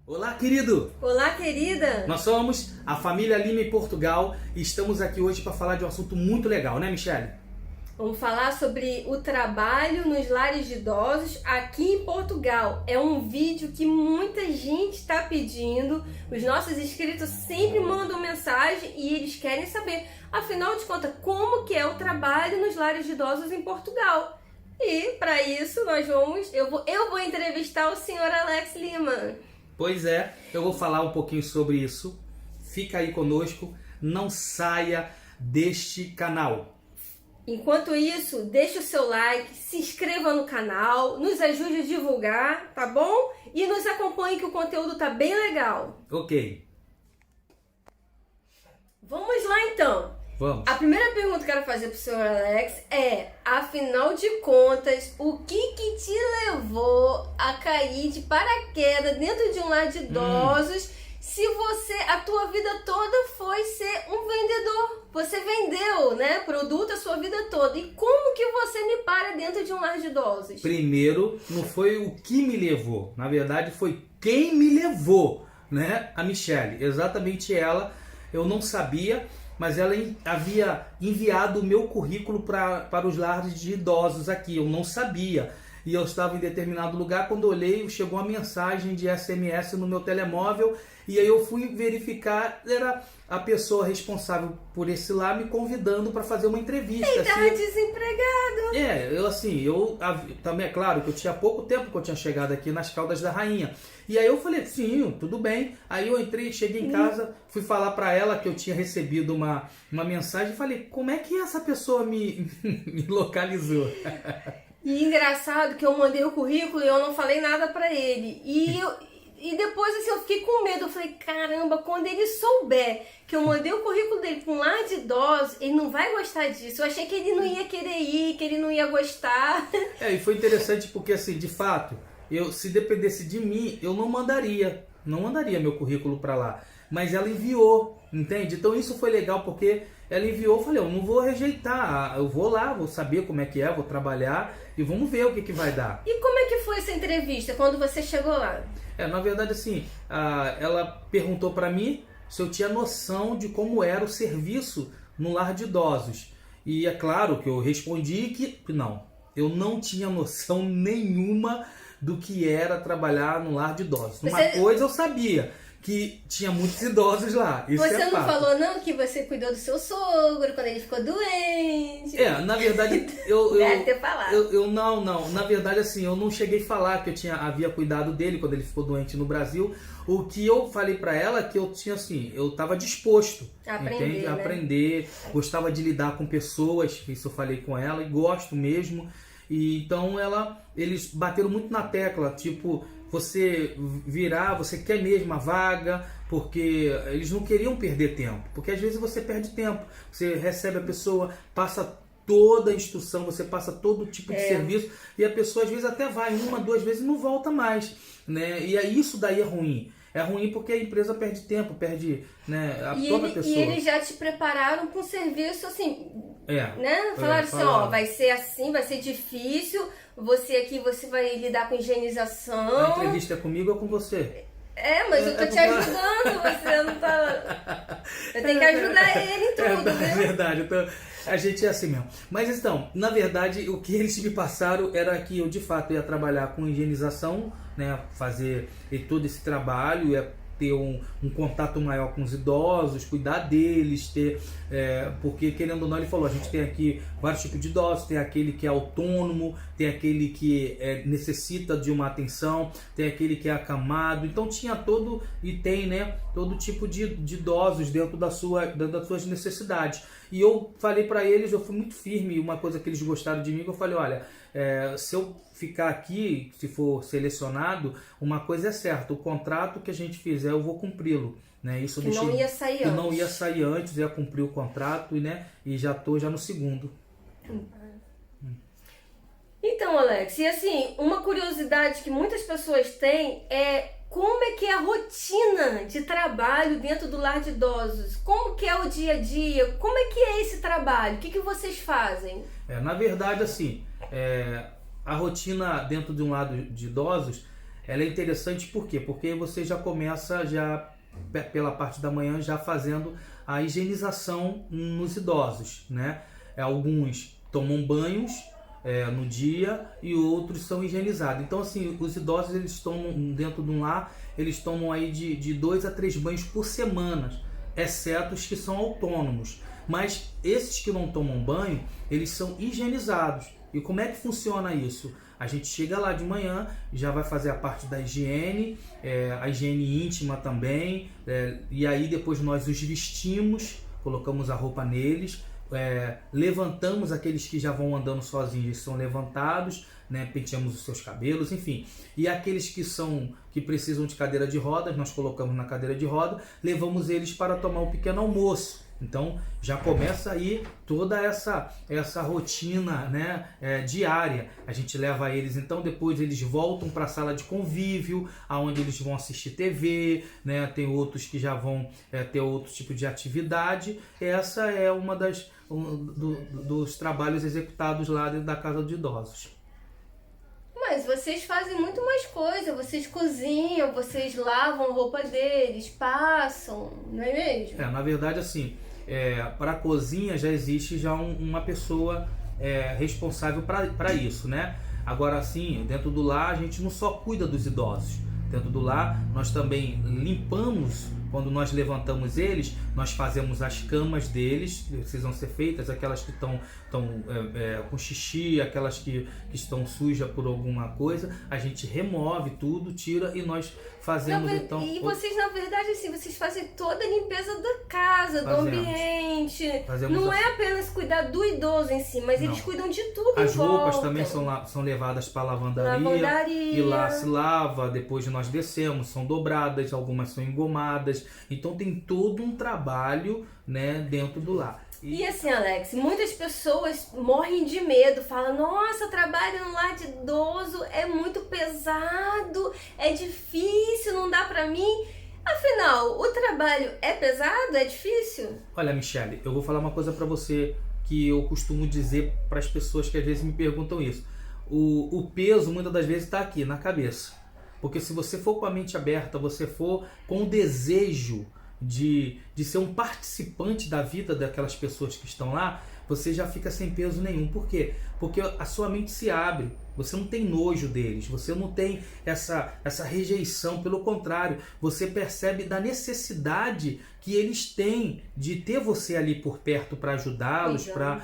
Olá, querido! Olá, querida! Nós somos a família Lima em Portugal e estamos aqui hoje para falar de um assunto muito legal, né, Michele? Vamos falar sobre o trabalho nos lares de idosos aqui em Portugal. É um vídeo que muita gente está pedindo. Os nossos inscritos sempre mandam mensagem e eles querem saber, afinal de contas, como que é o trabalho nos lares de idosos em Portugal. E para isso eu vou entrevistar o senhor Alex Lima. Pois é, eu vou falar um pouquinho sobre isso. Fica aí conosco, não saia deste canal. Enquanto isso, deixe o seu like, se inscreva no canal, nos ajude a divulgar, tá bom? E nos acompanhe que o conteúdo tá bem legal. Ok. Vamos lá então. Vamos. A primeira pergunta que eu quero fazer pro senhor Alex é, afinal de contas, o que te levou a cair de paraquedas dentro de um lar de idosos se a tua vida toda foi ser um vendedor? Você vendeu, né, produto a sua vida toda. E como que você me para dentro de um lar de idosos? Primeiro, não foi o que me levou. Na verdade, foi quem me levou, né? A Michele. Exatamente ela. Eu não sabia, mas ela havia enviado o meu currículo para os lares de idosos aqui. Eu não sabia. E eu estava em determinado lugar, quando olhei, chegou uma mensagem de SMS no meu telemóvel, e aí eu fui verificar, era a pessoa responsável por esse lar me convidando para fazer uma entrevista. Ele estava desempregado. Eu também, é claro que eu tinha pouco tempo que eu tinha chegado aqui nas Caldas da Rainha. E aí eu falei, sim, tudo bem. Aí eu entrei, cheguei em casa, fui falar para ela que eu tinha recebido uma mensagem e falei, como é que essa pessoa me localizou? E engraçado que eu mandei o currículo e eu não falei nada pra ele. E depois assim, eu fiquei com medo. Eu falei, caramba, quando ele souber que eu mandei o currículo dele pra um lar de idosos, ele não vai gostar disso. Eu achei que ele não ia querer ir, que ele não ia gostar. E foi interessante porque, assim, de fato, se dependesse de mim, eu não mandaria meu currículo pra lá. Mas ela enviou, entende? Então isso foi legal porque ela enviou, eu falei, eu não vou rejeitar, eu vou lá, vou saber como é que é, vou trabalhar e vamos ver o que vai dar. E como é que foi essa entrevista quando você chegou lá? Na verdade, assim, ela perguntou para mim se eu tinha noção de como era o serviço no lar de idosos. E é claro que eu respondi que não, eu não tinha noção nenhuma do que era trabalhar no lar de idosos. Uma coisa eu sabia, que tinha muitos idosos lá. Isso você é não fato. falou não que você cuidou do seu sogro quando ele ficou doente? Na verdade, Deve ter falado. Não. Na verdade, assim, eu não cheguei a falar que eu havia cuidado dele quando ele ficou doente no Brasil. O que eu falei pra ela é que eu tinha, assim, eu estava disposto a aprender, gostava de lidar com pessoas, isso eu falei com ela e gosto mesmo. E então eles bateram muito na tecla, tipo, você quer mesmo a vaga, porque eles não queriam perder tempo, porque às vezes você perde tempo, você recebe a pessoa, passa toda a instrução, você passa todo tipo de serviço, e a pessoa às vezes até vai uma, duas vezes e não volta mais, né? E aí isso daí é ruim. É ruim porque a empresa perde tempo, perde, né, a própria pessoa. E eles já te prepararam para um serviço assim, né? Falaram assim, ó, vai ser assim, vai ser difícil, você vai lidar com higienização. A entrevista é comigo ou com você? Mas eu tô te ajudando, você não tá... Eu tenho que ajudar ele em tudo, viu? É verdade, então a gente é assim mesmo. Mas então, na verdade, o que eles me passaram era que eu de fato ia trabalhar com higienização, né, fazer todo esse trabalho, ia ter um contato maior com os idosos, cuidar deles, porque querendo ou não, ele falou, a gente tem aqui vários tipos de idosos, tem aquele que é autônomo, tem aquele que necessita de uma atenção, tem aquele que é acamado, então tinha todo tipo de idosos dentro das suas necessidades. E eu falei para eles, eu fui muito firme, uma coisa que eles gostaram de mim, que eu falei, olha, se eu ficar aqui, se for selecionado, uma coisa é certa, o contrato que a gente fizer eu vou cumpri-lo, né? Isso que não ia sair antes. Não ia sair antes, ia cumprir o contrato, né? E já estou no segundo. Então, Alex, e assim, uma curiosidade que muitas pessoas têm é como é que é a rotina de trabalho dentro do lar de idosos? Como que é o dia a dia? Como é que é esse trabalho? O que vocês fazem? Na verdade, assim, a rotina dentro de um lar de idosos ela é interessante por quê? Porque você já começa pela parte da manhã já fazendo a higienização nos idosos, né? Alguns tomam banhos no dia e outros são higienizados. Então assim, os idosos eles tomam dentro de um lar, eles tomam aí de 2 a 3 banhos por semana, exceto os que são autônomos. Mas esses que não tomam banho, eles são higienizados. E como é que funciona isso? A gente chega lá de manhã, já vai fazer a parte da higiene, a higiene íntima também, e aí depois nós os vestimos, colocamos a roupa neles, levantamos aqueles que já vão andando sozinhos, eles são levantados, né, penteamos os seus cabelos, enfim. E aqueles que precisam de cadeira de rodas, nós colocamos na cadeira de roda, levamos eles para tomar um pequeno almoço. Então já começa aí toda essa rotina, né, diária. A gente leva eles, então depois eles voltam para a sala de convívio, aonde eles vão assistir TV, né, tem outros que já vão ter outro tipo de atividade. Essa é uma dos trabalhos executados lá dentro da casa de idosos. Mas vocês fazem muito mais coisa, vocês cozinham, vocês lavam a roupa deles, passam, não é mesmo? Na verdade, assim, para a cozinha já existe já uma pessoa responsável para isso, né? Agora, assim, dentro do lar a gente não só cuida dos idosos. Dentro do lar nós também limpamos. Quando nós levantamos eles, nós fazemos as camas deles, precisam ser feitas, aquelas que estão com xixi, aquelas que estão sujas por alguma coisa, a gente remove tudo, tira e nós fazemos então... E vocês, na verdade, assim, vocês fazem toda a limpeza da casa, do ambiente. Não é apenas cuidar do idoso em si, mas eles cuidam de tudo em volta. As roupas também são levadas para a lavandaria, e lá se lava, depois nós descemos, são dobradas, algumas são engomadas. Então tem todo um trabalho, né, dentro do lar. E assim, Alex, muitas pessoas morrem de medo, falam, nossa, trabalho no lar de idoso é muito pesado, é difícil, não dá pra mim. Afinal, o trabalho é pesado, é difícil? Olha, Michele, eu vou falar uma coisa pra você que eu costumo dizer para as pessoas que às vezes me perguntam isso. O peso muitas das vezes está aqui, na cabeça. Porque se você for com a mente aberta, você for com o desejo de ser um participante da vida daquelas pessoas que estão lá, você já fica sem peso nenhum. Por quê? Porque a sua mente se abre, você não tem nojo deles, você não tem essa rejeição, pelo contrário, você percebe da necessidade que eles têm de ter você ali por perto para ajudá-los, para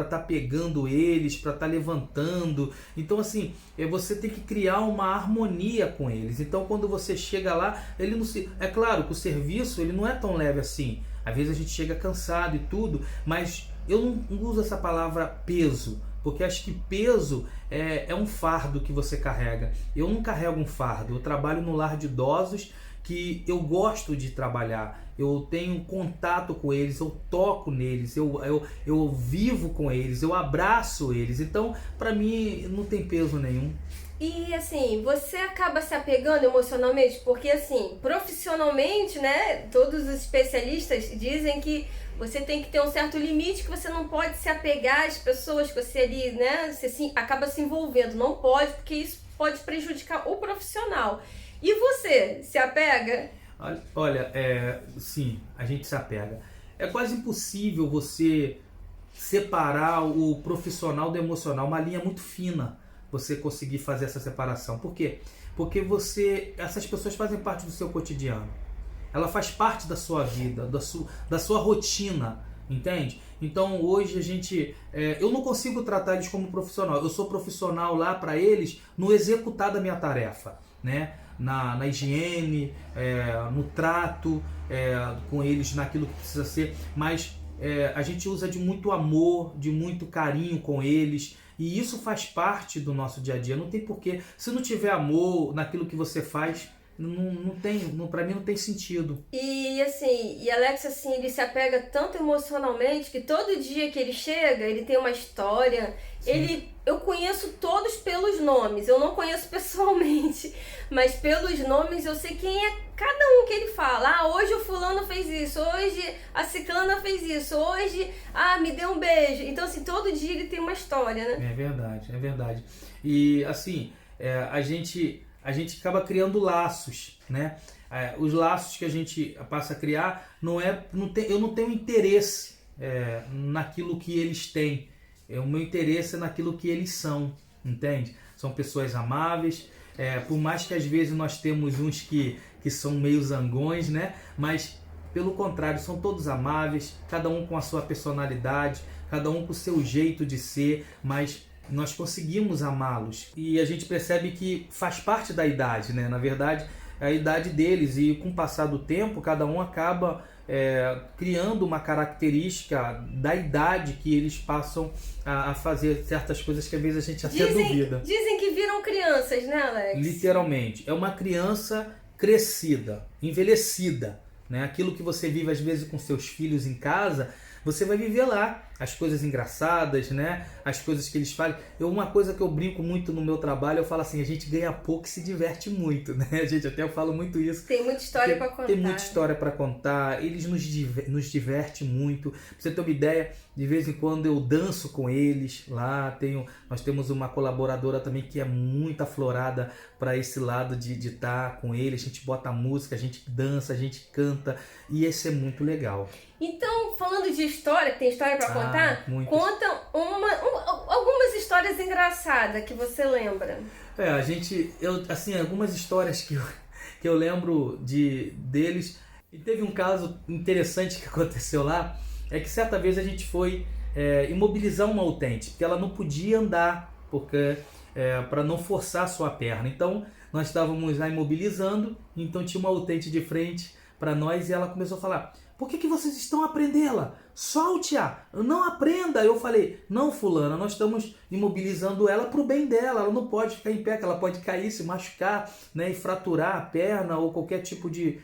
estar pegando eles, para estar levantando. Então assim, você tem que criar uma harmonia com eles. Então quando você chega lá, ele não se... É claro que o serviço ele não é tão leve assim. Às vezes a gente chega cansado e tudo, mas eu não uso essa palavra peso, porque acho que peso é um fardo que você carrega. Eu não carrego um fardo, eu trabalho no lar de idosos que eu gosto de trabalhar, eu tenho contato com eles, eu toco neles, eu vivo com eles, eu abraço eles, então para mim não tem peso nenhum. E assim, você acaba se apegando emocionalmente, porque assim, profissionalmente, né, todos os especialistas dizem que você tem que ter um certo limite, que você não pode se apegar às pessoas que você ali, né, você acaba se envolvendo, não pode, porque isso pode prejudicar o profissional. E você, se apega? Olha, sim, a gente se apega. É quase impossível você separar o profissional do emocional, uma linha muito fina, você conseguir fazer essa separação. Por quê? Porque essas pessoas fazem parte do seu cotidiano. Ela faz parte da sua vida, da sua rotina, entende? Então hoje eu não consigo tratar eles como profissional. Eu sou profissional lá para eles no executar da minha tarefa, né? Na higiene, no trato com eles, naquilo que precisa ser. Mas a gente usa de muito amor, de muito carinho com eles. E isso faz parte do nosso dia a dia. Não tem porquê. Se não tiver amor naquilo que você faz, pra mim não tem sentido. E assim, Alex, assim, ele se apega tanto emocionalmente que todo dia que ele chega, ele tem uma história. Eu conheço todos pelos nomes, eu não conheço pessoalmente, mas pelos nomes eu sei quem é cada um que ele fala. Hoje o fulano fez isso, hoje a ciclana fez isso, hoje, me deu um beijo. Então assim, todo dia ele tem uma história, né? É verdade. E assim, a gente a gente acaba criando laços, né? Os laços que a gente passa a criar eu não tenho interesse naquilo que eles têm. O meu interesse é naquilo que eles são, entende? São pessoas amáveis, por mais que às vezes nós temos uns que são meio zangões, né? Mas pelo contrário, são todos amáveis, cada um com a sua personalidade, cada um com o seu jeito de ser, mas nós conseguimos amá-los. E a gente percebe que faz parte da idade, né? Na verdade, é a idade deles, e com o passar do tempo, cada um acaba criando uma característica da idade que eles passam a fazer certas coisas que às vezes a gente até duvida. Dizem que viram crianças, né, Alex? Literalmente. É uma criança crescida, envelhecida, né? Aquilo que você vive às vezes com seus filhos em casa, você vai viver lá. As coisas engraçadas, né? As coisas que eles falam. Uma coisa que eu brinco muito no meu trabalho, eu falo assim, a gente ganha pouco e se diverte muito, né? A gente até eu falo muito isso. Tem muita história para contar. Tem muita história para contar. Eles nos divertem muito. Pra você ter uma ideia, de vez em quando eu danço com eles lá. Nós temos uma colaboradora também que é muito aflorada para esse lado de estar com eles. A gente bota música, a gente dança, a gente canta. E isso é muito legal. Então, falando de história, que tem história para contar, conta algumas histórias engraçadas que você lembra. Algumas histórias que eu lembro deles. E teve um caso interessante que aconteceu lá, é que certa vez a gente foi imobilizar uma utente, porque ela não podia andar, para não forçar a sua perna. Então, nós estávamos lá imobilizando, então tinha uma utente de frente para nós e ela começou a falar: por que vocês estão a prendê-la? Solte-a! Não aprenda! Eu falei: não, fulana, nós estamos imobilizando ela para o bem dela. Ela não pode ficar em pé, que ela pode cair, se machucar, né, e fraturar a perna ou qualquer tipo de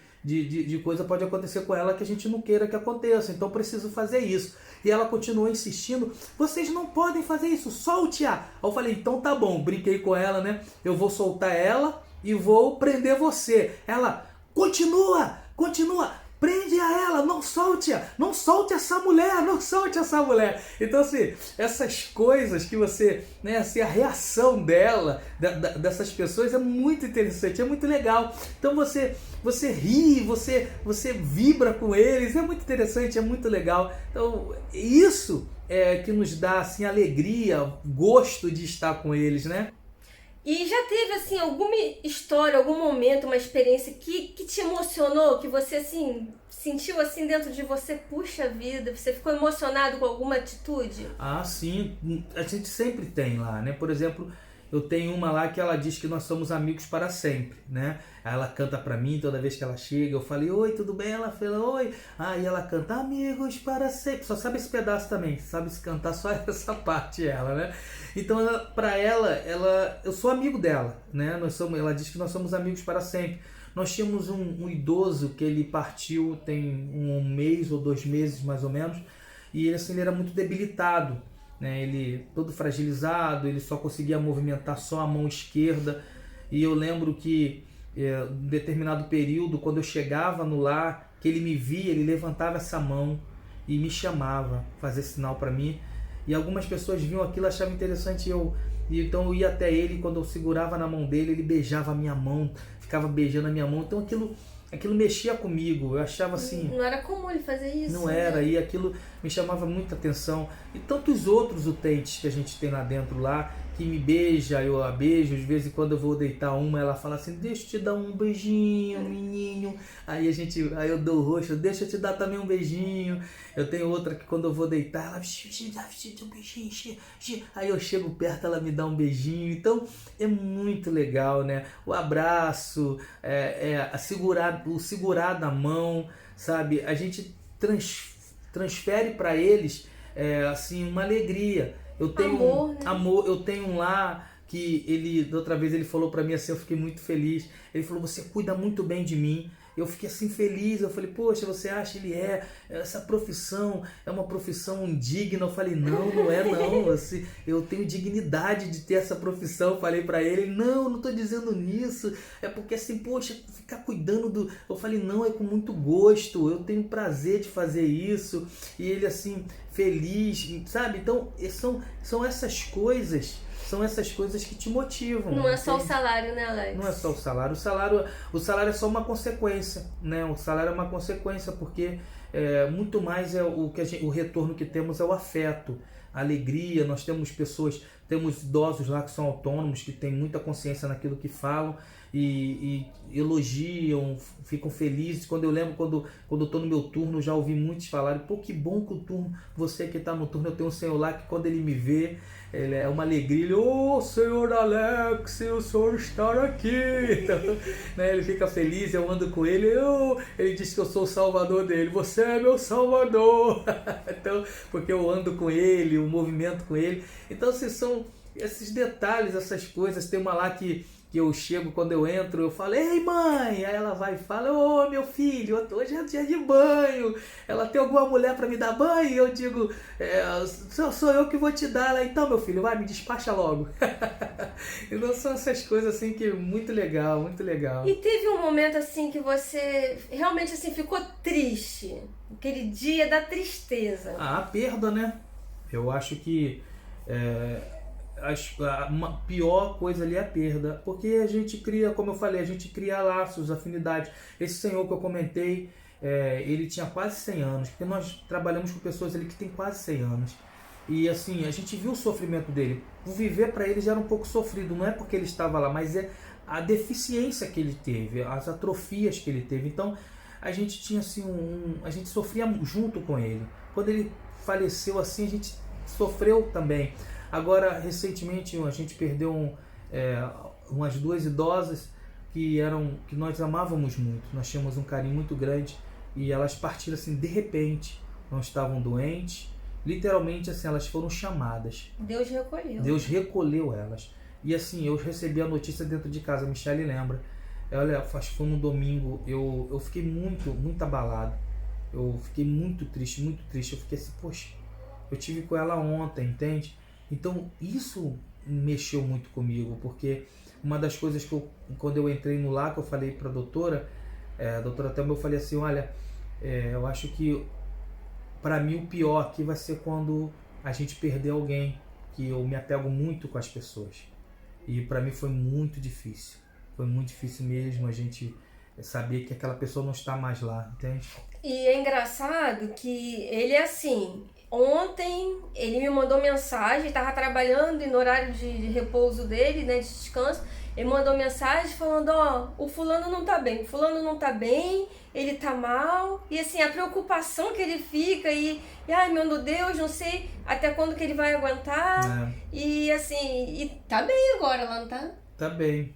coisa pode acontecer com ela que a gente não queira que aconteça. Então preciso fazer isso. E ela continuou insistindo: vocês não podem fazer isso, solte-a! Eu falei: então tá bom, brinquei com ela, né? Eu vou soltar ela e vou prender você. Ela: continua! Prende a ela, não solte essa mulher. Então, assim, essas coisas que você, né, assim, a reação dessas pessoas é muito interessante, é muito legal. Então você ri, você vibra com eles, é muito interessante, é muito legal. Então, isso é que nos dá, assim, alegria, gosto de estar com eles, né? E já teve, assim, alguma história, algum momento, uma experiência que te emocionou, que você, assim, sentiu, assim, dentro de você, puxa vida, você ficou emocionado com alguma atitude? Ah, sim. A gente sempre tem lá, né? Por exemplo, eu tenho uma lá que ela diz que nós somos amigos para sempre, né? Ela canta pra mim toda vez que ela chega. Eu falei: oi, tudo bem? Ela fala: oi. Aí ela canta: amigos para sempre. Só sabe esse pedaço também, sabe se cantar só essa parte, ela, né? Então, pra ela, eu sou amigo dela, né? Ela diz que nós somos amigos para sempre. Nós tínhamos um idoso que ele partiu tem 1 mês ou 2 meses mais ou menos, e ele era muito debilitado, né? Ele todo fragilizado, ele só conseguia movimentar só a mão esquerda. E eu lembro que em determinado período, quando eu chegava no lar, que ele me via, ele levantava essa mão e me chamava, fazia sinal para mim. E algumas pessoas viam aquilo, achavam interessante, então eu ia até ele, quando eu segurava na mão dele, ele beijava a minha mão, ficava beijando a minha mão. Então aquilo mexia comigo, eu achava assim... Não era comum ele fazer isso. Não era, e aquilo me chamava muita atenção. E tantos outros utentes que a gente tem lá dentro, que me beija, eu a beijo. De vez em quando eu vou deitar uma, ela fala assim: deixa eu te dar um beijinho, menino. Aí eu dou o rosto: deixa eu te dar também um beijinho. Eu tenho outra que quando eu vou deitar, ela me dá um beijinho. Aí eu chego perto, ela me dá um beijinho. Então é muito legal, né? O abraço, o segurar da mão, sabe? A gente transfere para eles assim, uma alegria. Eu tenho amor, eu tenho um lá que da outra vez ele falou pra mim assim, eu fiquei muito feliz. Ele falou: você cuida muito bem de mim. Eu fiquei assim feliz, eu falei: poxa, você acha essa profissão é uma profissão indigna? Eu falei: não é não, assim, eu tenho dignidade de ter essa profissão. Eu falei pra ele: não tô dizendo nisso, é porque assim, poxa, ficar cuidando eu falei: não, é com muito gosto, eu tenho prazer de fazer isso. E ele assim, feliz, sabe? Então são essas coisas são essas coisas que te motivam. Não é só o salário, né, Alex? Não é só o salário. O salário é só uma consequência, né? O salário é uma consequência porque muito mais o retorno que temos é o afeto, a alegria. Nós temos temos idosos lá que são autônomos, que têm muita consciência naquilo que falam e elogiam, ficam felizes. Quando eu lembro, quando eu estou no meu turno, já ouvi muitos falarem, pô, que bom que o turno, você que está no turno, eu tenho um senhor lá que quando ele me vê, ele é uma alegria, ele, ô senhor Alex, o senhor está aqui. Então, né, ele fica feliz, eu ando com ele, ele diz que eu sou o salvador dele, você é meu salvador. Então, porque eu ando com ele, o movimento com ele. Então, assim, são esses detalhes, essas coisas. Tem uma lá que eu chego, quando eu entro, eu falo, ei mãe, aí ela vai e fala, ô meu filho, hoje é dia de banho, ela tem alguma mulher para me dar banho? E eu digo, sou eu que vou te dar. Ela, então meu filho, vai, me despacha logo. Então são essas coisas assim que muito legal, muito legal. E teve um momento assim que você realmente assim ficou triste, aquele dia da tristeza? A perda, né? Eu acho que a pior coisa ali é a perda, porque a gente cria, como eu falei, a gente cria laços, afinidades. Esse senhor que eu comentei, ele tinha quase 100 anos, porque nós trabalhamos com pessoas ali que têm quase 100 anos. E assim, a gente viu o sofrimento dele. O viver para ele já era um pouco sofrido, não é porque ele estava lá, mas é a deficiência que ele teve, as atrofias que ele teve. Então, a gente tinha assim a gente sofria junto com ele. Quando ele faleceu assim, a gente sofreu também. Agora, recentemente, a gente perdeu umas 2 idosas que nós amávamos muito. Nós tínhamos um carinho muito grande e elas partiram assim de repente. Não estavam doentes. Literalmente, assim, elas foram chamadas. Deus recolheu. Deus recolheu elas. E assim, eu recebi a notícia dentro de casa, a Michelle lembra. Olha, acho que foi no domingo, eu fiquei muito, muito abalado. Eu fiquei muito triste, muito triste. Eu fiquei assim, poxa, eu tive com ela ontem, entende? Então isso mexeu muito comigo, porque uma das coisas que quando eu entrei no lar, que eu falei para a doutora Thelma, eu falei assim, olha, eu acho que para mim o pior aqui vai ser quando a gente perder alguém, que eu me apego muito com as pessoas. E para mim foi muito difícil mesmo a gente saber que aquela pessoa não está mais lá, entende? E é engraçado que ele é assim, ontem ele me mandou mensagem, estava trabalhando e no horário de repouso dele, né, de descanso, ele mandou mensagem falando, o fulano não tá bem, ele tá mal, e assim, a preocupação que ele fica, e ai meu Deus, não sei até quando que ele vai aguentar, e assim, e tá bem agora lá, não tá? Tá bem,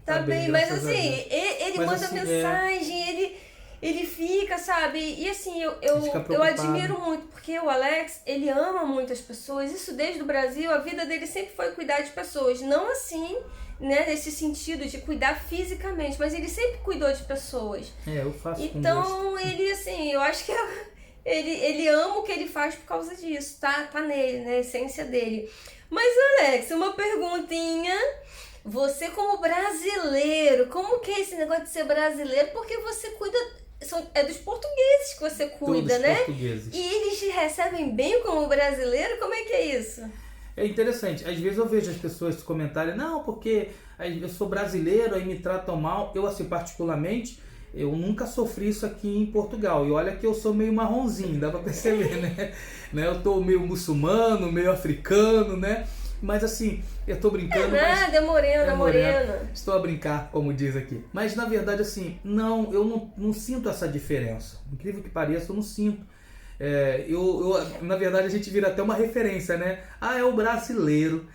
mas assim, ele manda assim, mensagem, ele fica, sabe? E assim, eu admiro muito, porque o Alex, ele ama muito as pessoas, isso desde o Brasil, a vida dele sempre foi cuidar de pessoas, não assim, né, nesse sentido de cuidar fisicamente, mas ele sempre cuidou de pessoas. Eu faço então, com gosto. Ele, assim, eu acho que ele ama o que ele faz por causa disso, tá nele, né, a essência dele. Mas, Alex, uma perguntinha... Você como brasileiro, como que é esse negócio de ser brasileiro? Porque você cuida, é dos portugueses que você cuida, todos né? Portugueses. E eles te recebem bem como brasileiro? Como é que é isso? É interessante, às vezes eu vejo as pessoas comentarem, não, porque eu sou brasileiro, aí me tratam mal. Eu, assim, particularmente, eu nunca sofri isso aqui em Portugal. E olha que eu sou meio marronzinho, dá pra perceber, né? Eu tô meio muçulmano, meio africano, né? Mas assim, eu tô brincando. É morena. Estou a brincar, como diz aqui. Mas na verdade, assim, eu não sinto essa diferença. Incrível que pareça, eu não sinto. Na verdade, a gente vira até uma referência, né? É o brasileiro.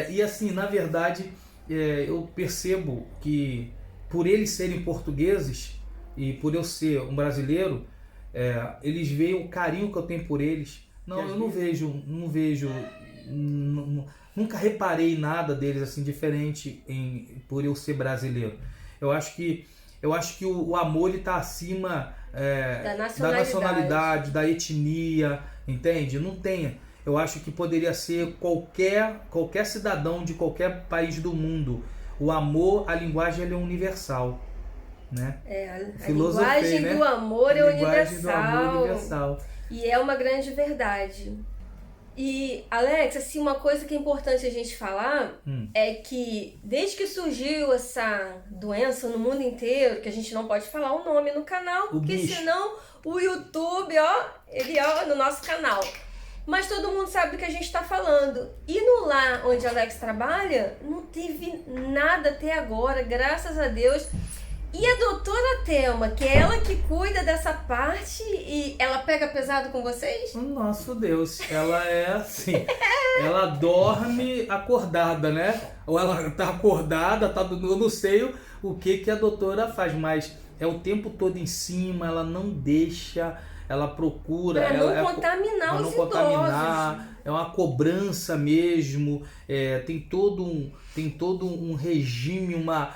E assim, na verdade, eu percebo que por eles serem portugueses e por eu ser um brasileiro, eles veem o carinho que eu tenho por eles. Eu não vejo. Nunca reparei nada deles assim diferente por eu ser brasileiro. Eu acho que o amor ele tá acima da nacionalidade, da etnia, entende? Não tem. Eu acho que poderia ser qualquer cidadão de qualquer país do mundo. O amor, a linguagem ele é universal, né? A linguagem do amor é universal. Do amor universal. E é uma grande verdade. E, Alex, assim, uma coisa que é importante a gente falar é que desde que surgiu essa doença no mundo inteiro, que a gente não pode falar o nome no canal, porque senão o YouTube, ele no nosso canal. Mas todo mundo sabe do que a gente está falando. E no lar onde Alex trabalha, não teve nada até agora, graças a Deus. E a doutora Thelma, que é ela que cuida dessa parte, e ela pega pesado com vocês? Nosso Deus, ela é assim, ela dorme acordada, né? Ou ela tá acordada, eu não sei o que a doutora faz, mas é o tempo todo em cima, ela não deixa, ela procura... Pra não contaminar os idosos. É uma cobrança mesmo, tem todo um regime, uma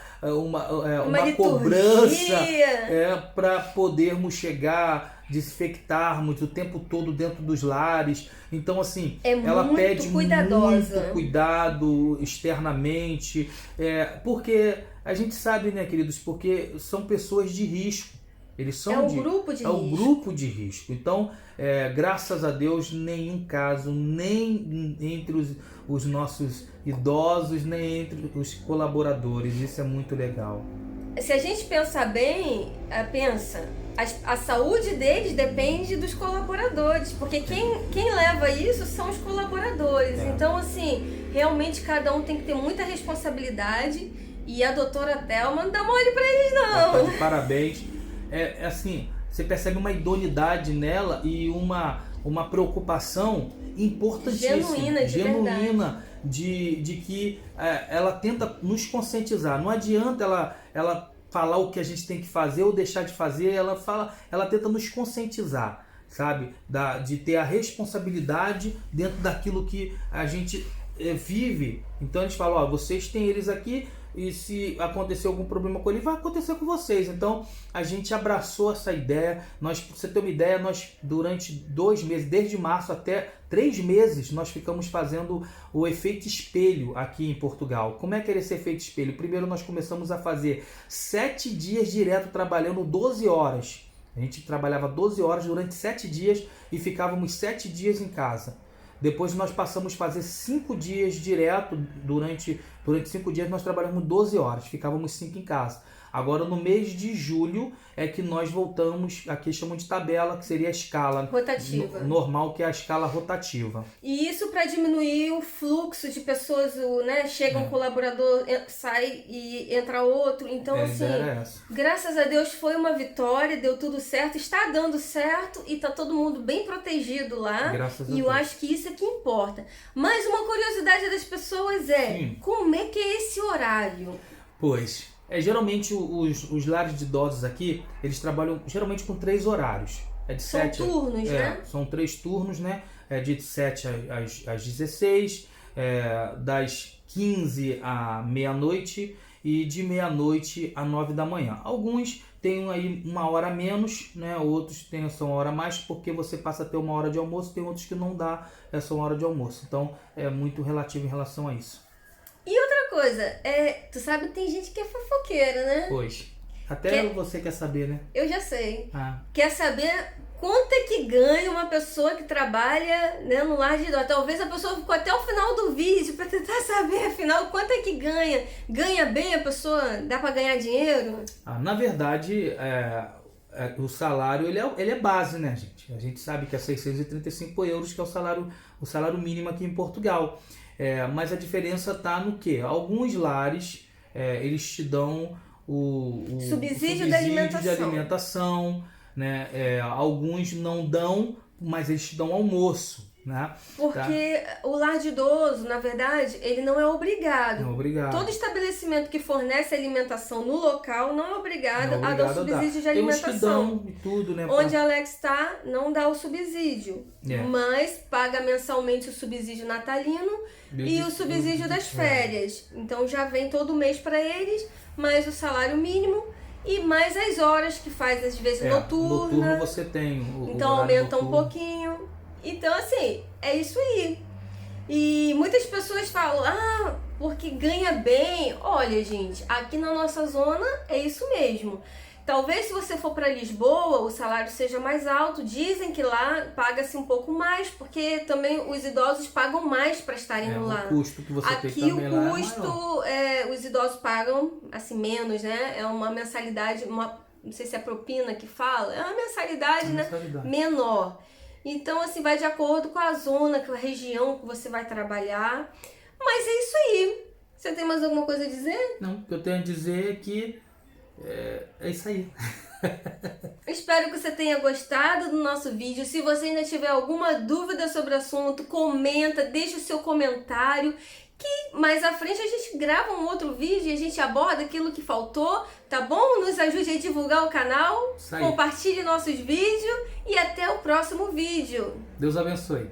cobrança para podermos chegar, desinfectarmos o tempo todo dentro dos lares. Então, assim, ela pede muito cuidado externamente, porque a gente sabe, né, queridos, porque são pessoas de risco. Eles são o grupo de risco. Então, graças a Deus, nenhum caso, nem entre os nossos idosos, nem entre os colaboradores. Isso é muito legal. Se a gente pensar bem, a saúde deles depende dos colaboradores, porque quem leva isso são os colaboradores. Então, assim, realmente cada um tem que ter muita responsabilidade, e a doutora Thelma não dá mole pra eles, não. Parabéns. Assim, você percebe uma idoneidade nela e uma preocupação importantíssima, genuína de que ela tenta nos conscientizar. Não adianta ela falar o que a gente tem que fazer ou deixar de fazer, ela tenta nos conscientizar, sabe? De ter a responsabilidade dentro daquilo que a gente vive. Então eles falam, vocês têm eles aqui, e se acontecer algum problema com ele, vai acontecer com vocês. Então a gente abraçou essa ideia. Pra você ter uma ideia, nós durante 2 meses, desde março até 3 meses, nós ficamos fazendo o efeito espelho aqui em Portugal. Como é que era esse efeito espelho? Primeiro nós começamos a fazer 7 dias direto, trabalhando 12 horas. A gente trabalhava 12 horas durante 7 dias e ficávamos 7 dias em casa. Depois nós passamos a fazer 5 dias direto, durante 5 dias nós trabalhamos 12 horas, ficávamos 5 em casa. Agora no mês de julho é que nós voltamos, aqui chamam de tabela, que seria a escala rotativa normal, que é a escala rotativa. E isso para diminuir o fluxo de pessoas, né? Chega um colaborador, sai e entra outro. Então, assim, graças a Deus foi uma vitória, deu tudo certo, está dando certo e tá todo mundo bem protegido lá. Graças a Deus. Eu acho que isso é que importa. Mas uma curiosidade das pessoas como é que é esse horário? Pois... geralmente os lares de idosos aqui, eles trabalham geralmente com 3 horários. São turnos, né? São 3 turnos, né? De 7 às 16, das 15 à meia-noite e de meia-noite a 9 da manhã. Alguns têm aí 1 hora a menos, né? Outros têm essa 1 hora a mais, porque você passa a ter 1 hora de almoço, tem outros que não dá essa 1 hora de almoço. Então é muito relativo em relação a isso. E outra coisa, tu sabe que tem gente que é fofoqueira, né? Pois. Até você quer saber, né? Eu já sei. Quer saber quanto é que ganha uma pessoa que trabalha, né, no lar de idosos? Talvez a pessoa ficou até o final do vídeo para tentar saber, afinal, quanto é que ganha. Ganha bem a pessoa? Dá para ganhar dinheiro? Na verdade, o salário ele é base, né, gente? A gente sabe que é 635 euros, que é o salário mínimo aqui em Portugal. Mas a diferença está no quê? Alguns lares, eles te dão o subsídio de alimentação, né? Alguns não dão, mas eles te dão almoço, né? Porque o lar de idoso, na verdade, ele não é obrigado. Não é obrigado. Todo estabelecimento que fornece alimentação no local não é obrigado a dar o subsídio de alimentação. Eles te dão e tudo, né? Onde Alex está, não dá o subsídio. Mas paga mensalmente o subsídio natalino e o subsídio das férias. Então já vem todo mês para eles, mais o salário mínimo e mais as horas que faz, às vezes, noturna. Noturno você tem então aumenta um pouquinho. Então, assim, é isso aí. E muitas pessoas falam, porque ganha bem. Olha, gente, aqui na nossa zona é isso mesmo. Talvez se você for para Lisboa, o salário seja mais alto. Dizem que lá paga-se um pouco mais, porque também os idosos pagam mais para estarem no lar. O custo que você tem Aqui também lá o é custo, os idosos pagam assim menos, né? É uma mensalidade, não sei se é propina que fala, é uma mensalidade, né? Menor. Então, assim, vai de acordo com a zona, com a região que você vai trabalhar. Mas é isso aí. Você tem mais alguma coisa a dizer? Não, o que eu tenho a dizer é que é isso aí. Espero que você tenha gostado do nosso vídeo. Se você ainda tiver alguma dúvida sobre o assunto, comenta, deixa o seu comentário, que mais à frente a gente grava um outro vídeo e a gente aborda aquilo que faltou, tá bom? Nos ajude a divulgar o canal, compartilhe nossos vídeos e até o próximo vídeo. Deus abençoe.